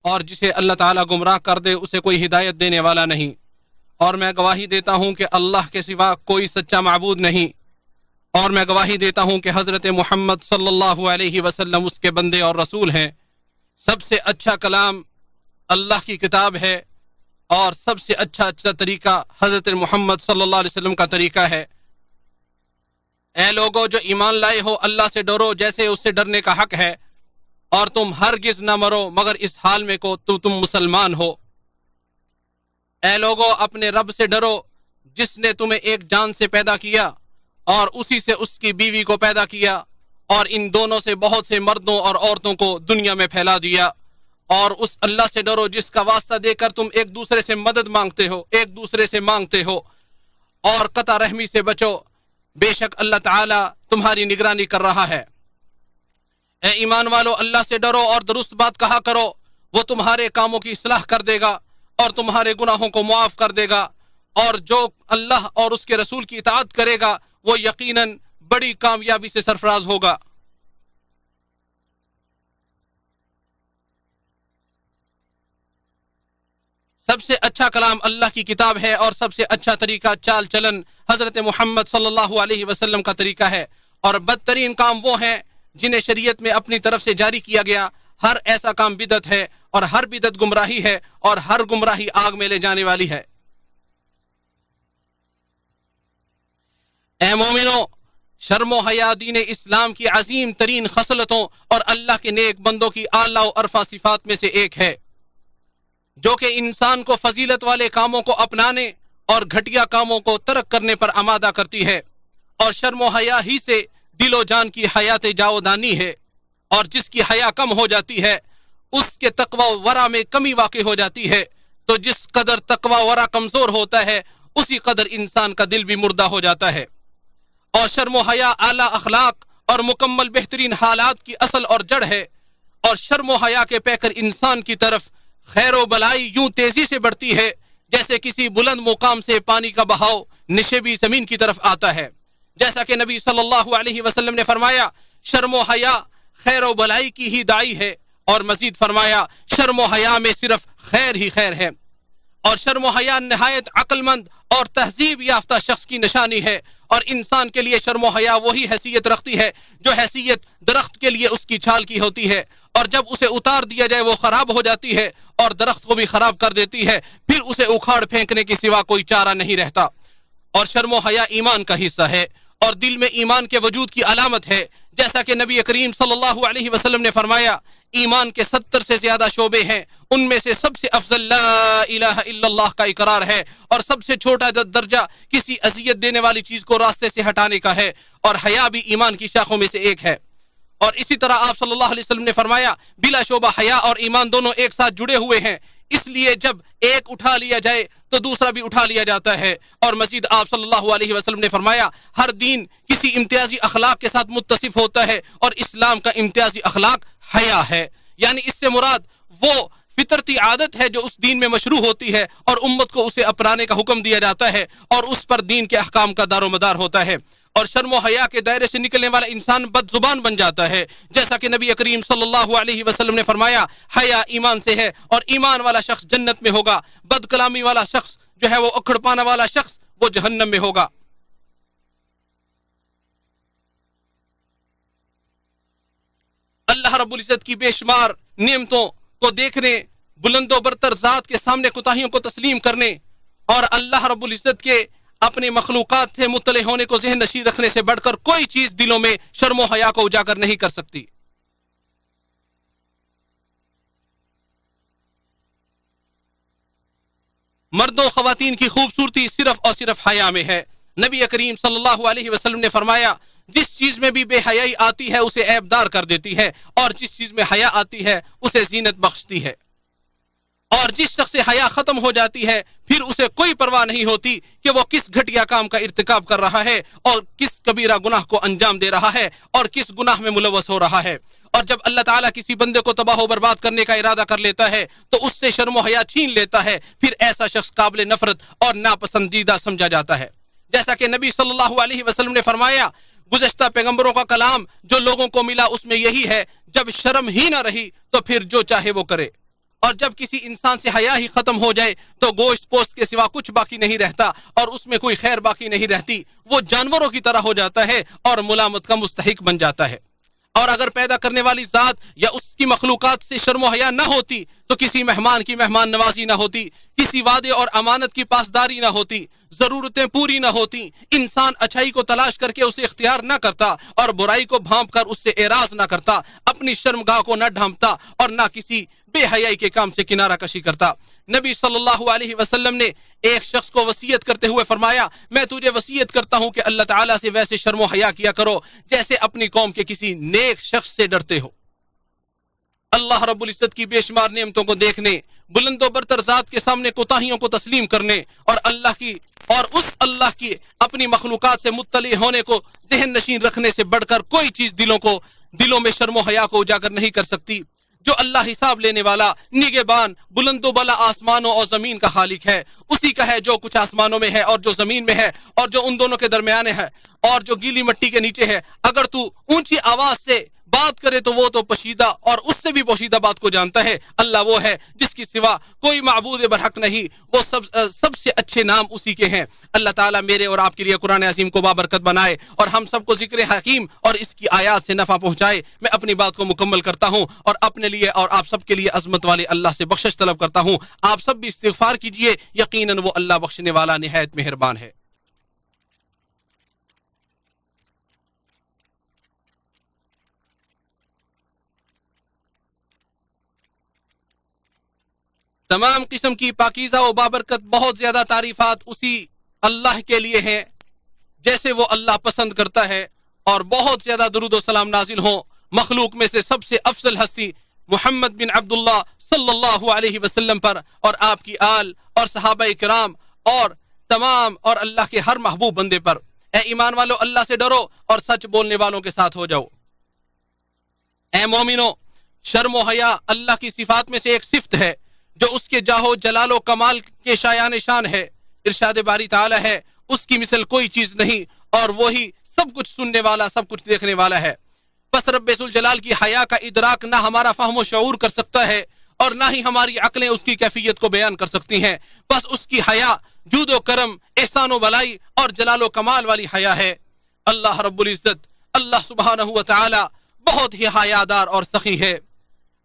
اور جسے اللہ تعالیٰ گمراہ کر دے اسے کوئی ہدایت دینے والا نہیں، اور میں گواہی دیتا ہوں کہ اللہ کے سوا کوئی سچا معبود نہیں، اور میں گواہی دیتا ہوں کہ حضرت محمد صلی اللہ علیہ وسلم اس کے بندے اور رسول ہیں۔ سب سے اچھا کلام اللہ کی کتاب ہے، اور سب سے اچھا طریقہ حضرت محمد صلی اللہ علیہ وسلم کا طریقہ ہے۔ اے لوگو جو ایمان لائے ہو، اللہ سے ڈرو جیسے اس سے ڈرنے کا حق ہے، اور تم ہرگز نہ مرو مگر اس حال میں کو تم مسلمان ہو۔ اے لوگو اپنے رب سے ڈرو جس نے تمہیں ایک جان سے پیدا کیا اور اسی سے اس کی بیوی کو پیدا کیا، اور ان دونوں سے بہت سے مردوں اور عورتوں کو دنیا میں پھیلا دیا، اور اس اللہ سے ڈرو جس کا واسطہ دے کر تم ایک دوسرے سے مدد مانگتے ہو، ایک دوسرے سے مانگتے ہو، اور قطع رحمی سے بچو، بے شک اللہ تعالی تمہاری نگرانی کر رہا ہے۔ اے ایمان والو اللہ سے ڈرو اور درست بات کہا کرو، وہ تمہارے کاموں کی اصلاح کر دے گا اور تمہارے گناہوں کو معاف کر دے گا، اور جو اللہ اور اس کے رسول کی اطاعت کرے گا وہ یقیناً بڑی کامیابی سے سرفراز ہوگا۔ سب سے اچھا کلام اللہ کی کتاب ہے، اور سب سے اچھا طریقہ چال چلن حضرت محمد صلی اللہ علیہ وسلم کا طریقہ ہے، اور بدترین کام وہ ہیں جنہیں شریعت میں اپنی طرف سے جاری کیا گیا۔ ہر ایسا کام بدعت ہے، اور ہر بدعت گمراہی ہے، اور ہر گمراہی آگ میں لے جانے والی ہے۔ اے مومنو، شرم و حیا دین اسلام کی عظیم ترین خصلتوں اور اللہ کے نیک بندوں کی اعلیٰ و عرفہ صفات میں سے ایک ہے، جو کہ انسان کو فضیلت والے کاموں کو اپنانے اور گھٹیا کاموں کو ترک کرنے پر آمادہ کرتی ہے، اور شرم و حیا ہی سے دل و جان کی حیات جاودانی ہے، اور جس کی حیا کم ہو جاتی ہے اس کے تقوی و ورع میں کمی واقع ہو جاتی ہے، تو جس قدر تقوی و ورع کمزور ہوتا ہے اسی قدر انسان کا دل بھی مردہ ہو جاتا ہے۔ اور شرم و حیا اعلیٰ اخلاق اور مکمل بہترین حالات کی اصل اور جڑ ہے، اور شرم و حیا کے پیکر انسان کی طرف خیر و بلائی یوں تیزی سے بڑھتی ہے جیسے کسی بلند مقام سے پانی کا بہاؤ نشیبی زمین کی طرف آتا ہے۔ جیسا کہ نبی صلی اللہ علیہ وسلم نے فرمایا، شرم و حیا خیر و بلائی کی ہی داعی ہے، اور مزید فرمایا شرم و حیا میں صرف خیر ہی خیر ہے۔ اور شرم و حیا نہایت عقل مند اور تہذیب یافتہ شخص کی نشانی ہے، اور انسان کے لیے شرم و حیا وہی حیثیت رکھتی ہے جو حیثیت درخت کے لیے اس کی چھال کی ہوتی ہے، اور جب اسے اتار دیا جائے وہ خراب ہو جاتی ہے اور درخت کو بھی خراب کر دیتی ہے، پھر اسے اکھاڑ پھینکنے کے سوا کوئی چارہ نہیں رہتا۔ اور شرم و حیا ایمان کا حصہ ہے، اور دل میں ایمان کے وجود کی علامت ہے، جیسا کہ نبی کریم صلی اللہ علیہ وسلم نے فرمایا، ایمان کے 70 سے زیادہ شعبے ہیں، ان میں سے سب سے افضل لا الہ الا اللہ کا اقرار ہے، اور سب سے چھوٹا درجہ کسی اذیت دینے والی چیز کو راستے سے ہٹانے کا ہے، اور حیا بھی ایمان کی شاخوں میں سے ایک ہے۔ اور اسی طرح آپ صلی اللہ علیہ وسلم نے فرمایا، بلا شعبہ حیا اور ایمان دونوں ایک ساتھ جڑے ہوئے ہیں، اس لیے جب ایک اٹھا لیا جائے تو دوسرا بھی اٹھا لیا جاتا ہے۔ اور مزید آپ صلی اللہ علیہ وسلم نے فرمایا، ہر دین کسی امتیازی اخلاق کے ساتھ متصف ہوتا ہے، اور اسلام کا امتیازی اخلاق حیا ہے، یعنی اس سے مراد وہ فطرتی عادت ہے جو اس دین میں مشروع ہوتی ہے اور امت کو اسے اپنانے کا حکم دیا جاتا ہے، اور اس پر دین کے احکام کا دار و مدار ہوتا ہے۔ اور شرم و حیا کے دائرے سے نکلنے والا انسان بد زبان بن جاتا ہے، جیسا کہ نبی کریم صلی اللہ علیہ وسلم نے فرمایا، حیا ایمان سے ہے، اور ایمان والا شخص جنت میں ہوگا، بد کلامی والا شخص جو ہے وہ اکھڑ پانا والا شخص وہ جہنم میں ہوگا۔ اللہ رب العزت کی بے شمار نعمتوں کو دیکھنے، بلند و برتر ذات کے سامنے کوتاہیوں کو تسلیم کرنے، اور اللہ رب العزت کے اپنے مخلوقات سے مطلع ہونے کو ذہن نشین رکھنے سے بڑھ کر کوئی چیز دلوں میں شرم و حیا کو اجاگر نہیں کر سکتی۔ مردوں و خواتین کی خوبصورتی صرف اور صرف حیا میں ہے۔ نبی کریم صلی اللہ علیہ وسلم نے فرمایا، جس چیز میں بھی بے حیائی آتی ہے اسے عیب دار کر دیتی ہے، اور جس چیز میں حیا آتی ہے اسے زینت بخشتی ہے۔ اور جس شخص سے حیا ختم ہو جاتی ہے پھر اسے کوئی پرواہ نہیں ہوتی کہ وہ کس گھٹیا کام کا ارتکاب کر رہا ہے، اور کس کبیرہ گناہ کو انجام دے رہا ہے، اور کس گناہ میں ملوث ہو رہا ہے۔ اور جب اللہ تعالیٰ کسی بندے کو تباہ و برباد کرنے کا ارادہ کر لیتا ہے تو اس سے شرم و حیا چھین لیتا ہے، پھر ایسا شخص قابل نفرت اور ناپسندیدہ سمجھا جاتا ہے۔ جیسا کہ نبی صلی اللہ علیہ وسلم نے فرمایا، گزشتہ پیغمبروں کا کلام جو لوگوں کو ملا اس میں یہی ہے، جب شرم ہی نہ رہی تو پھر جو چاہے وہ کرے۔ اور جب کسی انسان سے حیا ہی ختم ہو جائے تو گوشت پوست کے سوا کچھ باقی نہیں رہتا اور اس میں کوئی خیر باقی نہیں رہتی. وہ جانوروں کی طرح ہو جاتا ہے اور ملامت کا مستحق بن جاتا ہے. اور اگر پیدا کرنے والی ذات یا اس کی مخلوقات سے شرم و حیا نہ ہوتی تو کسی مہمان کی مہمان نوازی نہ ہوتی, کسی وعدے اور امانت کی پاسداری نہ ہوتی, ضرورتیں پوری نہ ہوتی, انسان اچھائی کو تلاش کر کے اسے اختیار نہ کرتا اور برائی کو بھانپ کر اس سے اعراض نہ کرتا, اپنی شرمگاہ کو نہ ڈھانپتا اور نہ کسی بے حیائی کے کام سے کنارہ کشی کرتا. نبی صلی اللہ علیہ وسلم نے ایک شخص کو وصیت کرتے ہوئے فرمایا, میں تجھے وصیت کرتا ہوں کہ اللہ تعالیٰ سے ویسے شرم و حیا کیا کرو جیسے اپنی قوم کے کسی نیک شخص سے ڈرتے ہو. اللہ رب العزت کی بے شمار نعمتوں کو دیکھنے, بلند و برتر ذات کے سامنے کوتاہیوں کو تسلیم کرنے اور اس اللہ کی اپنی مخلوقات سے مطلع ہونے کو ذہن نشین رکھنے سے بڑھ کر کوئی چیز دلوں میں شرم و حیا کو اجاگر نہیں کر سکتی. جو اللہ حساب لینے والا, نگہبان, بلند و بالا آسمانوں اور زمین کا خالق ہے, اسی کا ہے جو کچھ آسمانوں میں ہے اور جو زمین میں ہے اور جو ان دونوں کے درمیان ہے اور جو گیلی مٹی کے نیچے ہے. اگر تو اونچی آواز سے بات کرے تو وہ تو پوشیدہ اور اس سے بھی پوشیدہ بات کو جانتا ہے. اللہ وہ ہے جس کی سوا کوئی معبود برحق نہیں, وہ سب سے اچھے نام اسی کے ہیں. اللہ تعالیٰ میرے اور آپ کے لیے قرآن عظیم کو بابرکت بنائے اور ہم سب کو ذکر حکیم اور اس کی آیات سے نفع پہنچائے. میں اپنی بات کو مکمل کرتا ہوں اور اپنے لیے اور آپ سب کے لیے عظمت والے اللہ سے بخشش طلب کرتا ہوں. آپ سب بھی استغفار کیجئے, یقیناً وہ اللہ بخشنے والا نہایت مہربان ہے. تمام قسم کی پاکیزہ و بابرکت بہت زیادہ تعریفات اسی اللہ کے لیے ہیں جیسے وہ اللہ پسند کرتا ہے, اور بہت زیادہ درود و سلام نازل ہوں مخلوق میں سے سب سے افضل ہستی محمد بن عبداللہ صلی اللہ علیہ وسلم پر اور آپ کی آل اور صحابہ کرام اور تمام اور اللہ کے ہر محبوب بندے پر. اے ایمان والو, اللہ سے ڈرو اور سچ بولنے والوں کے ساتھ ہو جاؤ. اے مومنو, شرم و حیا اللہ کی صفات میں سے ایک صفت ہے جو اس کے جاہ و جلال و کمال کے شایان شان ہے. ارشاد باری تعالی ہے, اس کی مثل کوئی چیز نہیں اور وہی سب کچھ سننے والا, سب کچھ دیکھنے والا ہے. بس رب ذوالجلال کی حیا کا ادراک نہ ہمارا فہم و شعور کر سکتا ہے اور نہ ہی ہماری عقلیں اس کی کیفیت کو بیان کر سکتی ہیں. بس اس کی حیا جود و کرم, احسان و بلائی اور جلال و کمال والی حیا ہے. اللہ رب العزت, اللہ سبحانہ و تعالی بہت ہی حیادار اور سخی ہے.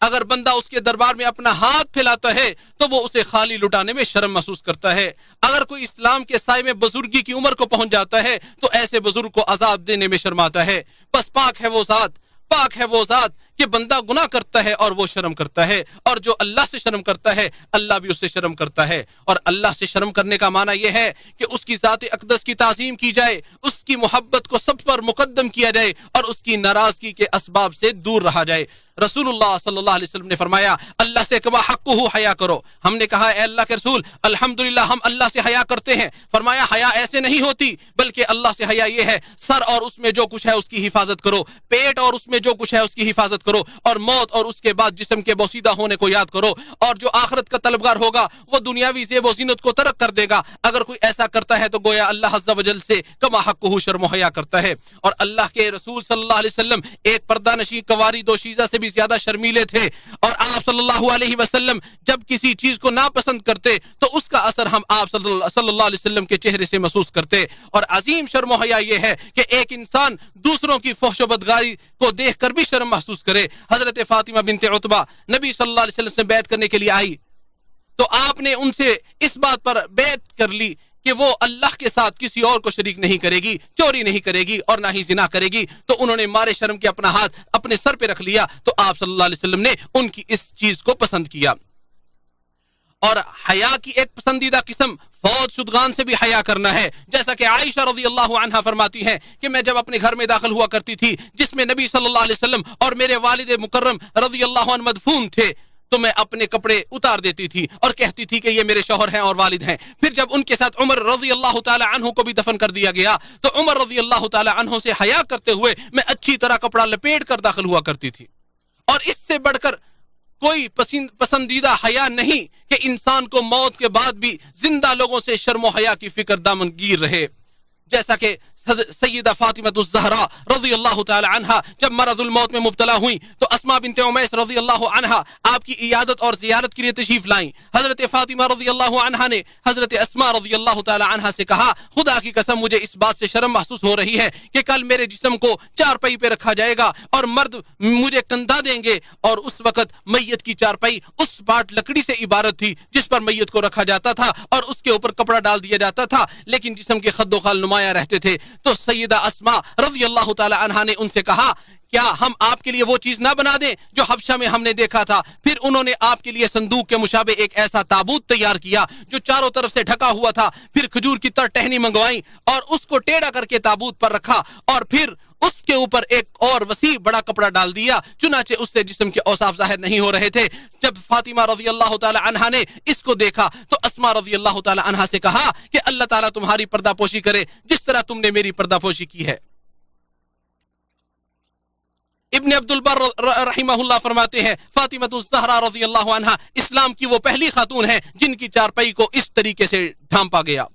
اگر بندہ اس کے دربار میں اپنا ہاتھ پھیلاتا ہے تو وہ اسے خالی لٹانے میں شرم محسوس کرتا ہے. اگر کوئی اسلام کے سائے میں بزرگی کی عمر کو پہنچ جاتا ہے تو ایسے بزرگ کو عذاب دینے میں شرماتا ہے. بس پاک ہے وہ ذات کہ بندہ گناہ کرتا ہے اور وہ شرم کرتا ہے, اور جو اللہ سے شرم کرتا ہے اللہ بھی اس سے شرم کرتا ہے. اور اللہ سے شرم کرنے کا معنی یہ ہے کہ اس کی ذات اقدس کی تعظیم کی جائے, اس کی محبت کو سب پر مقدم کیا جائے اور اس کی ناراضگی کے اسباب سے دور رہا جائے. رسول اللہ صلی اللہ علیہ وسلم نے فرمایا, اللہ سے کما حق حیا کرو. ہم نے کہا, اے اللہ کے رسول, الحمدللہ ہم اللہ سے حیا کرتے ہیں. فرمایا, حیا ایسے نہیں ہوتی بلکہ اللہ سے حیا یہ ہے, سر اور اس میں جو کچھ ہے اس کی حفاظت کرو, پیٹ اور اس میں جو کچھ ہے اس کی حفاظت کرو, اور موت اور اس کے بعد جسم کے بوسیدہ ہونے کو یاد کرو. اور جو آخرت کا طلبگار ہوگا وہ دنیاوی زیب و زینت کو ترک کر دے گا. اگر کوئی ایسا کرتا ہے تو گویا اللہ عز و جل سے کما حق شرم و حیا کرتا ہے. اور اللہ کے رسول صلی اللہ علیہ وسلم ایک پردہ نشین کنواری دوشیزہ سے بھی زیادہ شرمیلے تھے, اور آپ صلی اللہ علیہ وسلم جب کسی چیز کو ناپسند کرتے تو اس کا اثر ہم آپ صلی اللہ علیہ وسلم کے چہرے سے محسوس کرتے. اور عظیم شرم و حیا یہ ہے کہ ایک انسان دوسروں کی فحش و بدگاری کو دیکھ کر بھی شرم محسوس کرے. حضرت فاطمہ بنت عتبہ نبی صلی اللہ علیہ وسلم سے بیعت کرنے کے لیے آئی تو آپ نے ان سے اس بات پر بیعت کر لی کہ وہ اللہ کے ساتھ کسی اور کو شریک نہیں کرے گی, چوری نہیں کرے گی اور نہ ہی زنا کرے گی. تو انہوں نے مارے شرم کے اپنا ہاتھ اپنے سر پہ رکھ لیا تو آپ صلی اللہ علیہ وسلم نے ان کی اس چیز کو پسند کیا. اور حیا کی ایک پسندیدہ قسم فوت شدگان سے بھی حیا کرنا ہے. جیسا کہ عائشہ رضی اللہ عنہا فرماتی ہیں کہ میں جب اپنے گھر میں داخل ہوا کرتی تھی جس میں نبی صلی اللہ علیہ وسلم اور میرے والد مکرم رضی اللہ عنہ مدفون تھے تو میں اپنے کپڑے اتار دیتی تھی اور کہتی تھی کہ یہ میرے شوہر ہیں اور والد ہیں. پھر جب ان کے ساتھ عمر رضی اللہ تعالی عنہ کو بھی دفن کر دیا گیا تو عمر رضی اللہ تعالی عنہ سے حیا کرتے ہوئے میں اچھی طرح کپڑا لپیٹ کر داخل ہوا کرتی تھی. اور اس سے بڑھ کر کوئی پسندیدہ حیا نہیں کہ انسان کو موت کے بعد بھی زندہ لوگوں سے شرم و حیا کی فکر دامن گیر رہے. جیسا کہ سیدہ فاطمہ الزہرا رضی اللہ تعالی عنہ جب مرض الموت میں مبتلا ہوئیں تو اسماء بنت عمیس رضی اللہ عنہا آپ کی عیادت اور زیارت کے لیے تشریف لائیں. حضرت فاطمہ رضی اللہ عنہا نے حضرت اسماء رضی اللہ تعالی عنہا سے کہا خدا کی قسم مجھے اس بات سے شرم محسوس ہو رہی ہے کہ کل میرے جسم کو چارپائی پہ رکھا جائے گا اور مرد مجھے کندھا دیں گے، اور اس وقت میت کی چارپائی اس پاٹ لکڑی سے عبارت تھی جس پر میت کو رکھا جاتا تھا اور اس کے اوپر کپڑا ڈال دیا جاتا تھا، لیکن جسم کے خد و خال نمایاں رہتے تھے. تو سیدہ اسماء رضی اللہ تعالی عنہا نے ان سے کہا کیا ہم آپ کے لیے وہ چیز نہ بنا دیں جو حبشہ میں ہم نے دیکھا تھا؟ پھر انہوں نے آپ کے لیے صندوق کے مشابہ ایک ایسا تابوت تیار کیا جو چاروں طرف سے ڈھکا ہوا تھا. پھر کھجور کی تر ٹہنی منگوائیں اور اس کو ٹیڑھا کر کے تابوت پر رکھا اور پھر اس کے اوپر ایک اور وسیع بڑا کپڑا ڈال دیا، چنانچہ اس سے جسم کے اوصاف ظاہر نہیں ہو رہے تھے. جب فاطمہ رضی اللہ تعالی عنہا نے اس کو دیکھا تو اسماء رضی اللہ تعالی عنہا سے کہا کہ اللہ تعالیٰ تمہاری پردہ پوشی کرے جس طرح تم نے میری پردہ پوشی کی ہے. ابن عبد البر رحمہ اللہ فرماتے ہیں فاطمہ الزہرا رضی اللہ عنہا اسلام کی وہ پہلی خاتون ہیں جن کی چارپائی کو اس طریقے سے ڈھانپا گیا.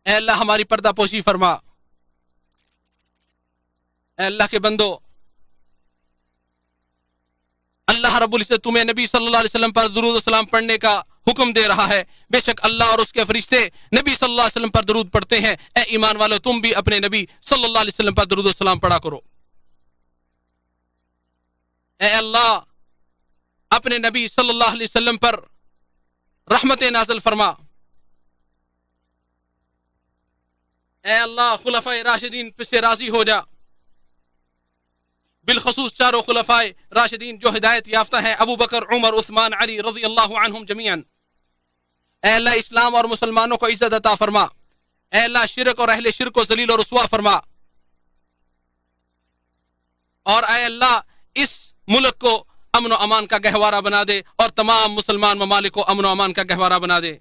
اے اللہ ہماری پردہ پوشی فرما. اے اللہ کے بندو، اللہ رب العزت تمہیں نبی صلی اللہ علیہ وسلم پر درود و سلام پڑھنے کا حکم دے رہا ہے. بے شک اللہ اور اس کے فرشتے نبی صلی اللہ علیہ وسلم پر درود پڑھتے ہیں. اے ایمان والو تم بھی اپنے نبی صلی اللہ علیہ وسلم پر درود و سلام پڑھا کرو. اے اللہ اپنے نبی صلی اللہ علیہ وسلم پر رحمت نازل فرما. اے اللہ خلفائے راشدین پہ سے راضی ہو جا، بالخصوص چاروں خلفائے راشدین جو ہدایت یافتہ ہیں، ابو بکر، عمر، عثمان، علی رضی اللہ عنہم جمیعاً. اے اللہ اسلام اور مسلمانوں کو عزت عطا فرما. اے اللہ شرک اور اہل شرک کو ذلیل و رسوا فرما. اور اے اللہ اس ملک کو امن و امان کا گہوارہ بنا دے اور تمام مسلمان ممالک کو امن و امان کا گہوارہ بنا دے.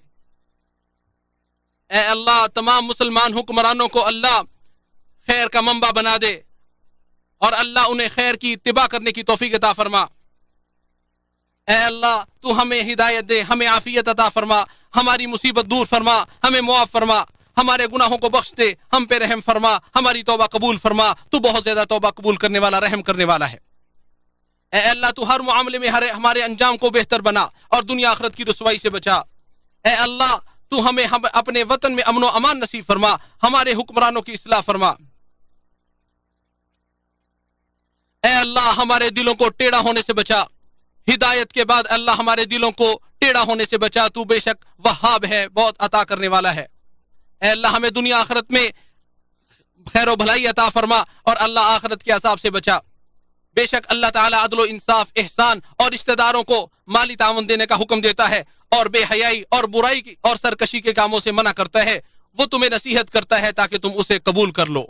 اے اللہ تمام مسلمان حکمرانوں کو اللہ خیر کا منبع بنا دے اور اللہ انہیں خیر کی اتباع کرنے کی توفیق عطا فرما. اے اللہ تو ہمیں ہدایت دے، ہمیں عافیت عطا فرما، ہماری مصیبت دور فرما، ہمیں معاف فرما، ہمارے گناہوں کو بخش دے، ہم پہ رحم فرما، ہماری توبہ قبول فرما. تو بہت زیادہ توبہ قبول کرنے والا، رحم کرنے والا ہے. اے اللہ تو ہر معاملے میں ہمارے انجام کو بہتر بنا اور دنیا آخرت کی رسوائی سے بچا. اے اللہ تو ہمیں اپنے وطن میں امن و امان نصیب فرما، ہمارے حکمرانوں کی اصلاح فرما. اے اللہ ہمارے دلوں کو ٹیڑھا ہونے سے بچا. ہدایت کے بعد اللہ ہمارے دلوں کو ٹیڑھا ہونے سے بچا. تو بے شک وہاب ہے، بہت عطا کرنے والا ہے. اے اللہ ہمیں دنیا آخرت میں خیر و بھلائی عطا فرما اور اللہ آخرت کے عذاب سے بچا. بے شک اللہ تعالیٰ عدل و انصاف، احسان اور رشتہ داروں کو مالی تعاون دینے کا حکم دیتا ہے اور بے حیائی اور برائی اور سرکشی کے کاموں سے منع کرتا ہے. وہ تمہیں نصیحت کرتا ہے تاکہ تم اسے قبول کر لو.